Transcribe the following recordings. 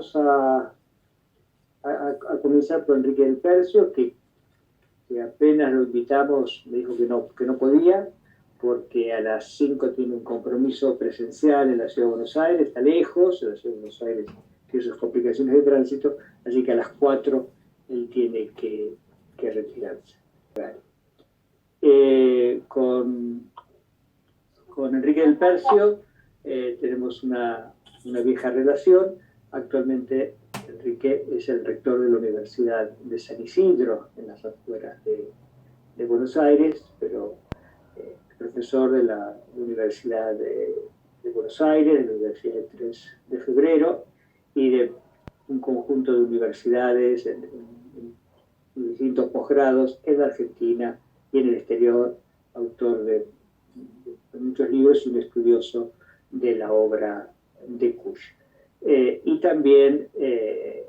vamos a comenzar por Enrique del Percio, que apenas lo invitamos, me dijo que no podía, porque a las 5 tiene un compromiso presencial en la Ciudad de Buenos Aires, está lejos, la Ciudad de Buenos Aires tiene sus complicaciones de tránsito, así que a las 4 él tiene que retirarse. Con Enrique del Percio tenemos una vieja relación. Actualmente Enrique es el rector de la Universidad de San Isidro, en las afueras de Buenos Aires, pero profesor de la Universidad de Buenos Aires, de la Universidad de 3 de Febrero, y de un conjunto de universidades en distintos posgrados en la Argentina y en el exterior, autor de muchos libros y un estudioso de la obra de Kusch. Y también de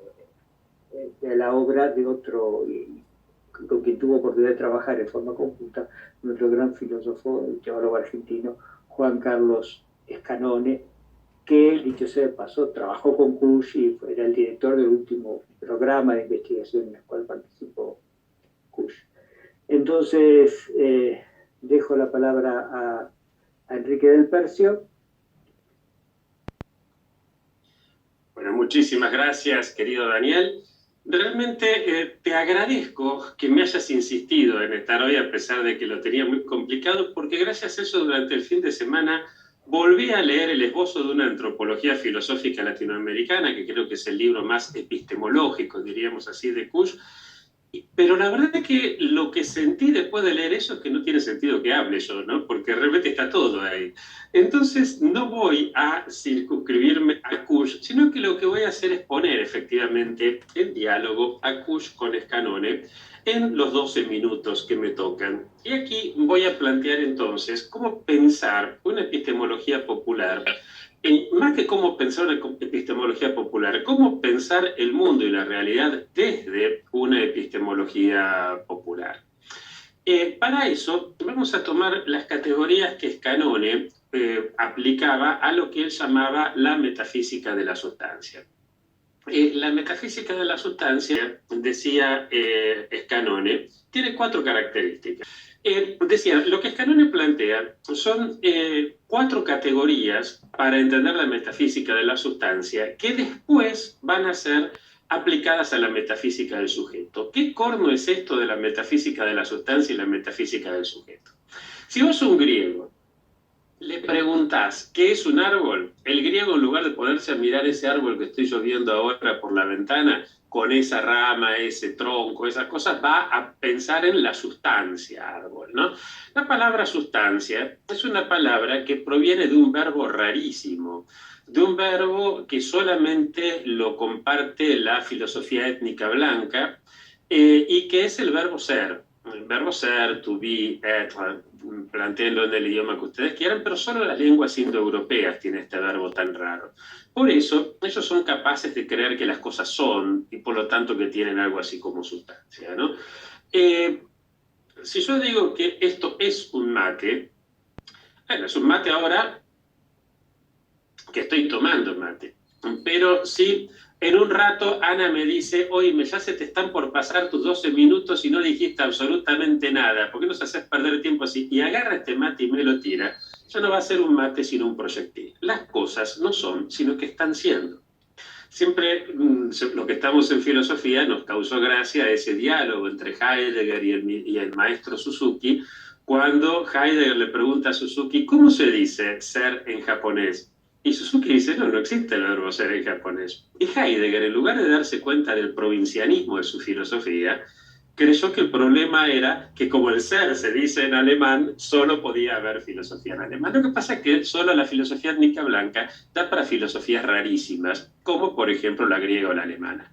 la obra de otro, con quien tuvo oportunidad de trabajar en forma conjunta, nuestro gran filósofo y teólogo argentino, Juan Carlos Scanone, que, dicho sea de paso, trabajó con Kusch y era el director del último programa de investigación en el cual participó Kusch. Entonces, dejo la palabra a Enrique del Percio. Bueno, muchísimas gracias, querido Daniel. Realmente te agradezco que me hayas insistido en estar hoy, a pesar de que lo tenía muy complicado, porque gracias a eso durante el fin de semana volví a leer el esbozo de una antropología filosófica latinoamericana, que creo que es el libro más epistemológico, diríamos así, de Kusch. Pero la verdad es que lo que sentí después de leer eso es que no tiene sentido que hable yo, ¿no? Porque realmente está todo ahí. Entonces no voy a circunscribirme a Kusch, sino que lo que voy a hacer es poner efectivamente en diálogo a Kusch con Scanone en los 12 minutos que me tocan. Y aquí voy a plantear entonces cómo pensar una epistemología popular, más que cómo pensar una epistemología popular, cómo pensar el mundo y la realidad desde una epistemología popular. Para eso vamos a tomar las categorías que Scanone aplicaba a lo que él llamaba la metafísica de la sustancia. La metafísica de la sustancia, decía Scanone, tiene 4 características. Decía, lo que Scanone plantea son 4 categorías para entender la metafísica de la sustancia que después van a ser aplicadas a la metafísica del sujeto. ¿Qué corno es esto de la metafísica de la sustancia y la metafísica del sujeto? Si vos un griego le preguntás ¿qué es un árbol? El griego, en lugar de ponerse a mirar ese árbol que estoy yo viendo ahora por la ventana, con esa rama, ese tronco, esas cosas, va a pensar en la sustancia árbol, ¿no? La palabra sustancia es una palabra que proviene de un verbo rarísimo, de un verbo que solamente lo comparte la filosofía étnica blanca, y que es el verbo ser. El verbo ser, to be, être, plantéenlo en el idioma que ustedes quieran, pero solo las lenguas indoeuropeas tienen este verbo tan raro. Por eso, ellos son capaces de creer que las cosas son, y por lo tanto que tienen algo así como sustancia, ¿no? Si yo digo que esto es un mate, bueno, es un mate ahora que estoy tomando mate, pero si en un rato Ana me dice, oye, ya se te están por pasar tus 12 minutos y no dijiste absolutamente nada, ¿por qué nos haces perder tiempo así? Y agarra este mate y me lo tira, ya no va a ser un mate sino un proyectil. Las cosas no son, sino que están siendo. Siempre lo que estamos en filosofía nos causó gracia ese diálogo entre Heidegger y el maestro Suzuki, cuando Heidegger le pregunta a Suzuki, ¿cómo se dice ser en japonés? Y Suzuki dice, no existe el verbo ser en japonés. Y Heidegger, en lugar de darse cuenta del provincianismo de su filosofía, creyó que el problema era que como el ser se dice en alemán, solo podía haber filosofía en alemán. Lo que pasa es que solo la filosofía étnica blanca da para filosofías rarísimas, como por ejemplo la griega o la alemana.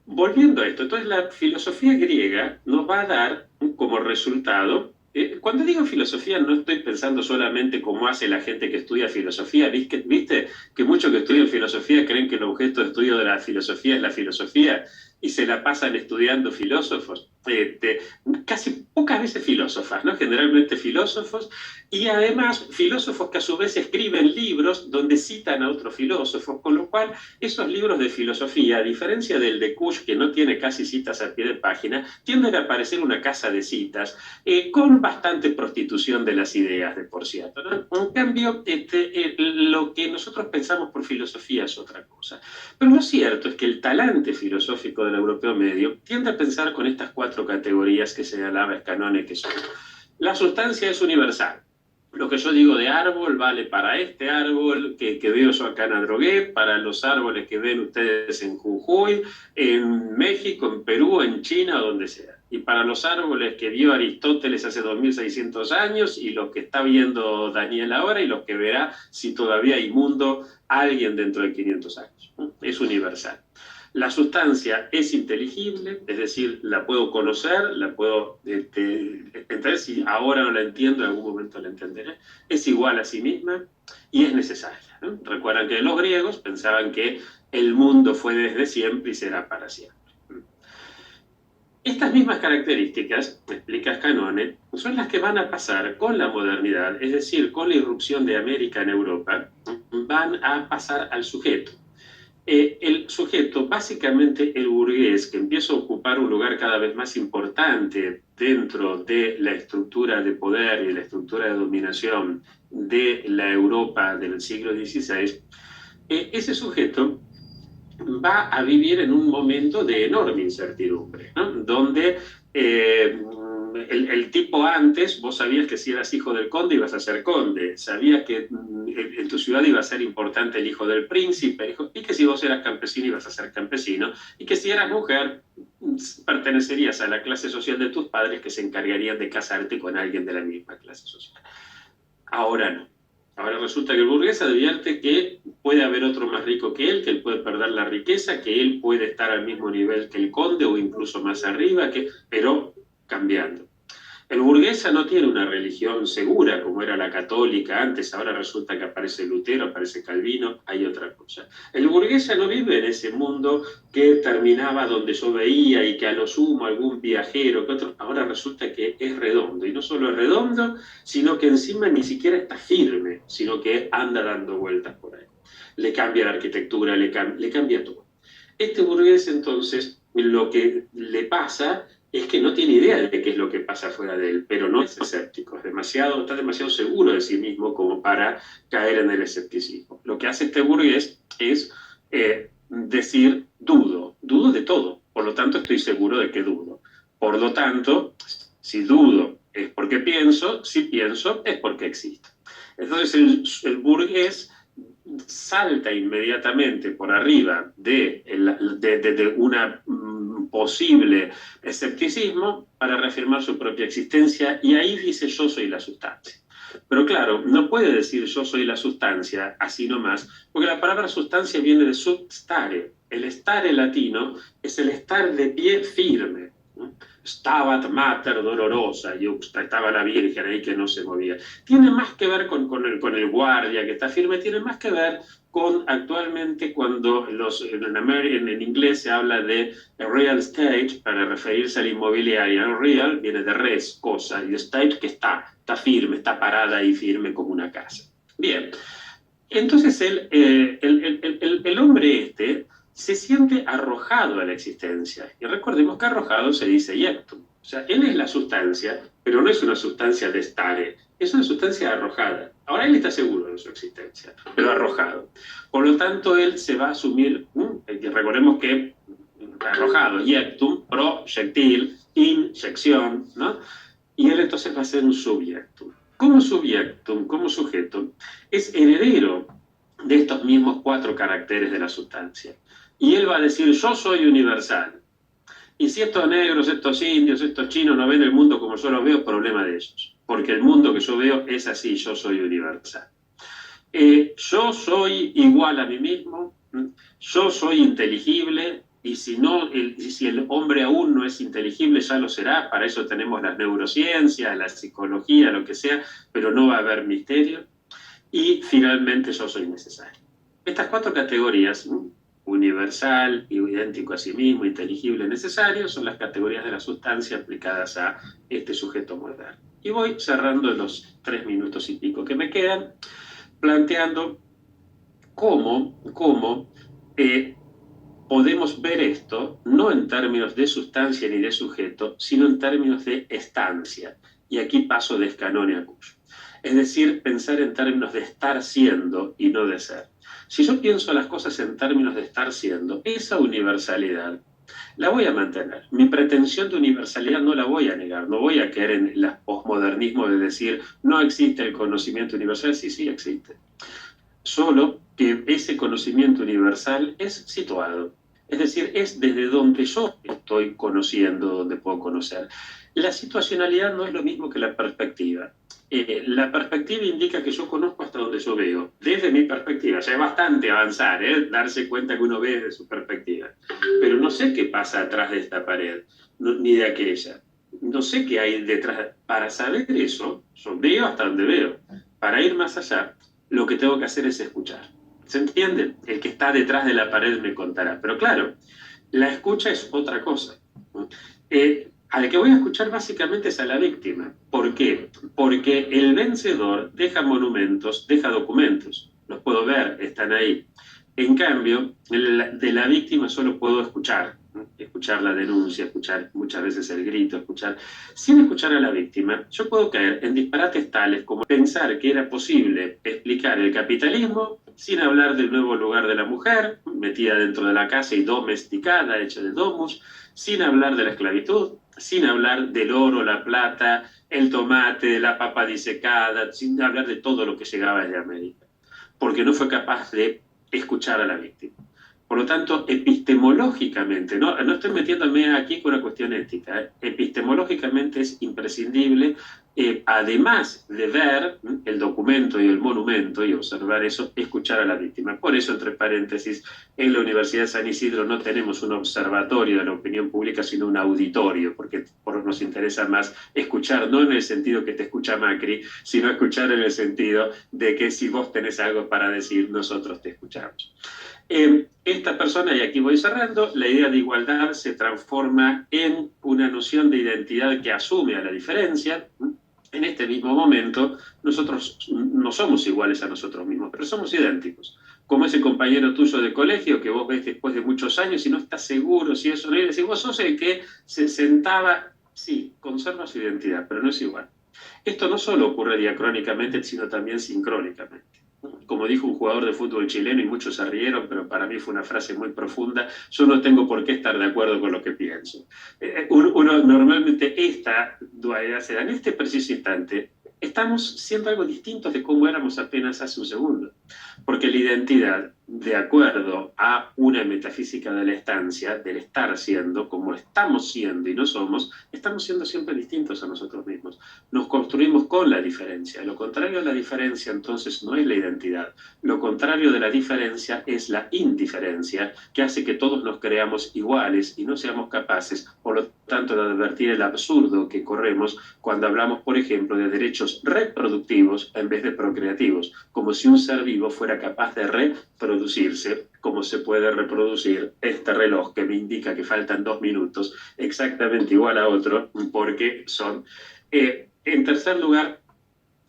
Volviendo a esto, entonces la filosofía griega nos va a dar como resultado, cuando digo filosofía no estoy pensando solamente cómo hace la gente que estudia filosofía, ¿viste? Que muchos que estudian filosofía creen que el objeto de estudio de la filosofía es la filosofía. y se la pasan estudiando filósofos, casi pocas veces filósofas, ¿no? Generalmente filósofos, y además filósofos que a su vez escriben libros donde citan a otros filósofos, con lo cual esos libros de filosofía, a diferencia del de Kusch, que no tiene casi citas a pie de página, tienden a parecer una casa de citas, con bastante prostitución de las ideas, de por cierto, ¿no? En cambio, lo que nosotros pensamos por filosofía es otra cosa. Pero lo cierto es que el talante filosófico del europeo medio tiende a pensar con estas 4 categorías que señalaba Scanone, que son: la sustancia es universal. Lo que yo digo de árbol vale para este árbol que veo yo acá en Adrogué, para los árboles que ven ustedes en Jujuy, en México, en Perú, en China, o donde sea. Y para los árboles que vio Aristóteles hace 2600 años, y los que está viendo Daniel ahora, y los que verá, si todavía hay mundo, alguien dentro de 500 años. Es universal. La sustancia es inteligible, es decir, la puedo conocer, la puedo entender, si ahora no la entiendo, en algún momento la entenderé, es igual a sí misma y es necesaria, ¿no? Recuerdan que los griegos pensaban que el mundo fue desde siempre y será para siempre. Estas mismas características, explica Scanone, son las que van a pasar con la modernidad, es decir, con la irrupción de América en Europa, van a pasar al sujeto. El sujeto, básicamente el burgués, que empieza a ocupar un lugar cada vez más importante dentro de la estructura de poder y la estructura de dominación de la Europa del siglo XVI, ese sujeto va a vivir en un momento de enorme incertidumbre, ¿no? Donde el tipo antes, vos sabías que si eras hijo del conde ibas a ser conde, sabías que en tu ciudad iba a ser importante el hijo del príncipe, y que si vos eras campesino ibas a ser campesino, y que si eras mujer pertenecerías a la clase social de tus padres, que se encargarían de casarte con alguien de la misma clase social. Ahora no. Ahora resulta que el burgués advierte que puede haber otro más rico que él puede perder la riqueza, que él puede estar al mismo nivel que el conde o incluso más arriba, pero cambiando. El burgués no tiene una religión segura como era la católica antes, ahora resulta que aparece Lutero, aparece Calvino, hay otra cosa. El burgués no vive en ese mundo que terminaba donde yo veía y que a lo sumo algún viajero, que otro, ahora resulta que es redondo. Y no solo es redondo, sino que encima ni siquiera está firme, sino que anda dando vueltas por ahí. Le cambia la arquitectura, le cambia todo. Este burgués entonces, lo que le pasa es que no tiene idea de qué es lo que pasa fuera de él, pero no es escéptico, está demasiado seguro de sí mismo como para caer en el escepticismo. Lo que hace este burgués es decir, dudo de todo, por lo tanto estoy seguro de que dudo. Por lo tanto, si dudo es porque pienso, si pienso es porque existo. Entonces el burgués salta inmediatamente por arriba de una posible escepticismo para reafirmar su propia existencia, y ahí dice: yo soy la sustancia. Pero claro, no puede decir yo soy la sustancia así nomás, porque la palabra sustancia viene de substare. El stare latino es el estar de pie firme. Stabat mater dolorosa, y estaba la Virgen ahí que no se movía. Tiene más que ver con el guardia que está firme, tiene más que ver con actualmente cuando en inglés se habla de real estate para referirse a la inmobiliaria. Real viene de res, cosa, y estate que está firme, está parada y firme como una casa. Bien, entonces el hombre se siente arrojado a la existencia. Y recordemos que arrojado se dice iectum. O sea, él es la sustancia, pero no es una sustancia de stare, es una sustancia arrojada. Ahora él está seguro de su existencia, pero arrojado. Por lo tanto, él se va a asumir, recordemos que arrojado, iectum, proyectil, inyección, ¿no? Y él entonces va a ser un subiectum. Como subiectum, como sujeto, es heredero de estos mismos 4 caracteres de la sustancia. Y él va a decir: yo soy universal. Y si estos negros, estos indios, estos chinos no ven el mundo como yo lo veo, problema de ellos. Porque el mundo que yo veo es así, yo soy universal. Yo soy igual a mí mismo, yo soy inteligible, y si el hombre aún no es inteligible, ya lo será. Para eso tenemos las neurociencias, la psicología, lo que sea, pero no va a haber misterio. Y finalmente yo soy necesario. Estas 4 categorías universal, idéntico a sí mismo, inteligible, necesario, son las categorías de la sustancia aplicadas a este sujeto moderno. Y voy cerrando los 3 minutos y pico que me quedan, planteando cómo podemos ver esto no en términos de sustancia ni de sujeto, sino en términos de estancia. Y aquí paso de Scanone a Cuyo. Es decir, pensar en términos de estar siendo y no de ser. Si yo pienso las cosas en términos de estar siendo, esa universalidad la voy a mantener. Mi pretensión de universalidad no la voy a negar, no voy a caer en el posmodernismo de decir no existe el conocimiento universal. Sí, sí existe. Solo que ese conocimiento universal es situado. Es decir, es desde donde yo estoy conociendo, donde puedo conocer. La situacionalidad no es lo mismo que la perspectiva. La perspectiva indica que yo conozco hasta donde yo veo, desde mi perspectiva. Ya es bastante avanzar, darse cuenta que uno ve desde su perspectiva. Pero no sé qué pasa atrás de esta pared, ni de aquella. No sé qué hay detrás. Para saber eso, yo veo hasta donde veo. Para ir más allá, lo que tengo que hacer es escuchar. ¿Se entiende? El que está detrás de la pared me contará. Pero claro, la escucha es otra cosa. Al que voy a escuchar básicamente es a la víctima. ¿Por qué? Porque el vencedor deja monumentos, deja documentos. Los puedo ver, están ahí. En cambio, de la víctima solo puedo escuchar. Escuchar la denuncia, escuchar muchas veces el grito, escuchar. Sin escuchar a la víctima, yo puedo caer en disparates tales como pensar que era posible explicar el capitalismo sin hablar del nuevo lugar de la mujer, metida dentro de la casa y domesticada, hecha de domus, sin hablar de la esclavitud, sin hablar del oro, la plata, el tomate, la papa disecada, sin hablar de todo lo que llegaba desde América, porque no fue capaz de escuchar a la víctima. Por lo tanto, epistemológicamente, no estoy metiéndome aquí con una cuestión ética, epistemológicamente es imprescindible, además de ver el documento y el monumento y observar eso, escuchar a la víctima. Por eso, entre paréntesis, en la Universidad de San Isidro no tenemos un observatorio de la opinión pública, sino un auditorio, porque nos interesa más escuchar, no en el sentido que te escucha Macri, sino escuchar en el sentido de que si vos tenés algo para decir, nosotros te escuchamos. Esta persona, y aquí voy cerrando, la idea de igualdad se transforma en una noción de identidad que asume a la diferencia. En este mismo momento, nosotros no somos iguales a nosotros mismos, pero somos idénticos. Como ese compañero tuyo de colegio que vos ves después de muchos años y no estás seguro si eso no es, y vos sos el que se sentaba, sí, conserva su identidad, pero no es igual. Esto no solo ocurre diacrónicamente, sino también sincrónicamente. Como dijo un jugador de fútbol chileno, y muchos se rieron, pero para mí fue una frase muy profunda: yo no tengo por qué estar de acuerdo con lo que pienso. Uno normalmente esta dualidad se da. En este preciso instante estamos siendo algo distintos de cómo éramos apenas hace un segundo, porque la identidad, de acuerdo a una metafísica de la estancia, del estar siendo, como estamos siendo y no somos, estamos siendo siempre distintos a nosotros mismos. Nos construimos con la diferencia. Lo contrario a la diferencia, entonces, no es la identidad. Lo contrario de la diferencia es la indiferencia, que hace que todos nos creamos iguales y no seamos capaces, por lo tanto, de advertir el absurdo que corremos cuando hablamos, por ejemplo, de derechos reproductivos en vez de procreativos, como si un ser vivo fuera capaz de reproducirse, como se puede reproducir este reloj que me indica que faltan 2 minutos, exactamente igual a otro, porque son... En tercer lugar,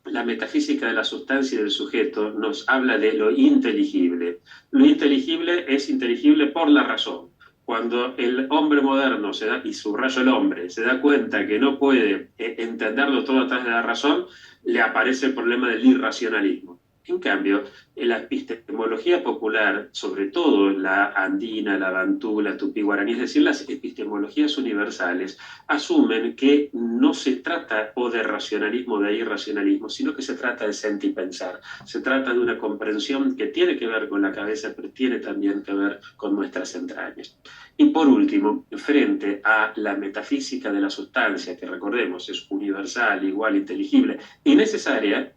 la metafísica de la sustancia y del sujeto nos habla de lo inteligible. Lo inteligible es inteligible por la razón. Cuando el hombre moderno se da, y subrayo el hombre, se da cuenta que no puede entenderlo todo a través de la razón, le aparece el problema del irracionalismo. En cambio, en la epistemología popular, sobre todo la andina, la bantú, la tupí-guaraní, es decir, las epistemologías universales, asumen que no se trata o de racionalismo o de irracionalismo, sino que se trata de sentipensar. Se trata de una comprensión que tiene que ver con la cabeza, pero tiene también que ver con nuestras entrañas. Y por último, frente a la metafísica de la sustancia, que recordemos es universal, igual, inteligible y necesaria,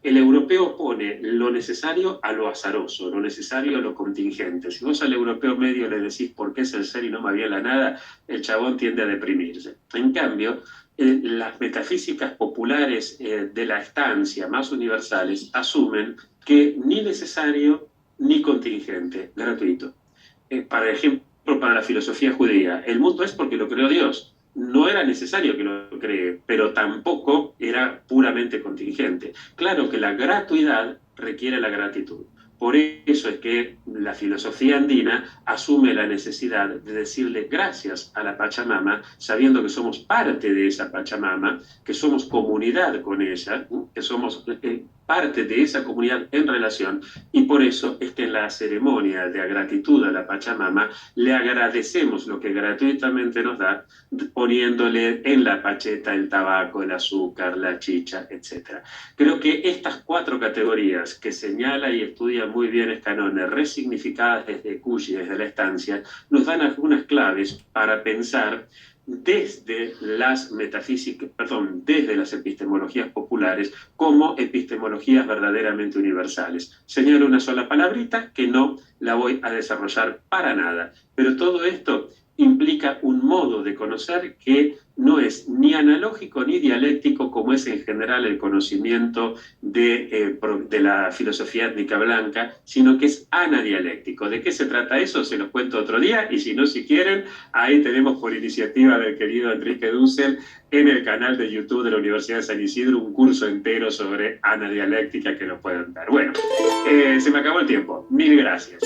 el europeo pone lo necesario a lo azaroso, lo necesario a lo contingente. Si vos al europeo medio le decís por qué es el ser y no más bien la nada, el chabón tiende a deprimirse. En cambio, las metafísicas populares de la estancia más universales asumen que ni necesario ni contingente, gratuito. por ejemplo, para la filosofía judía, el mundo es porque lo creó Dios. No era necesario que lo cree, pero tampoco era puramente contingente. Claro que la gratuidad requiere la gratitud. Por eso es que la filosofía andina asume la necesidad de decirle gracias a la Pachamama, sabiendo que somos parte de esa Pachamama, que somos comunidad con ella, que somos parte de esa comunidad en relación, y por eso es que en la ceremonia de gratitud a la Pachamama le agradecemos lo que gratuitamente nos da, poniéndole en la pacheta el tabaco, el azúcar, la chicha, etc. Creo que estas 4 categorías que señala y estudia muy bien Escanone, resignificadas desde Cushi, desde la estancia, nos dan algunas claves para pensar desde las metafísicas, desde las epistemologías populares como epistemologías verdaderamente universales. Señalo una sola palabrita que no la voy a desarrollar para nada, pero todo esto implica un modo de conocer que no es ni analógico ni dialéctico como es en general el conocimiento de la filosofía étnica blanca, sino que es anadialéctico. ¿De qué se trata eso? Se los cuento otro día, y si no, si quieren, ahí tenemos por iniciativa del querido Enrique Dussel en el canal de YouTube de la Universidad de San Isidro un curso entero sobre anadialéctica que lo pueden ver. Bueno, se me acabó el tiempo. Mil gracias.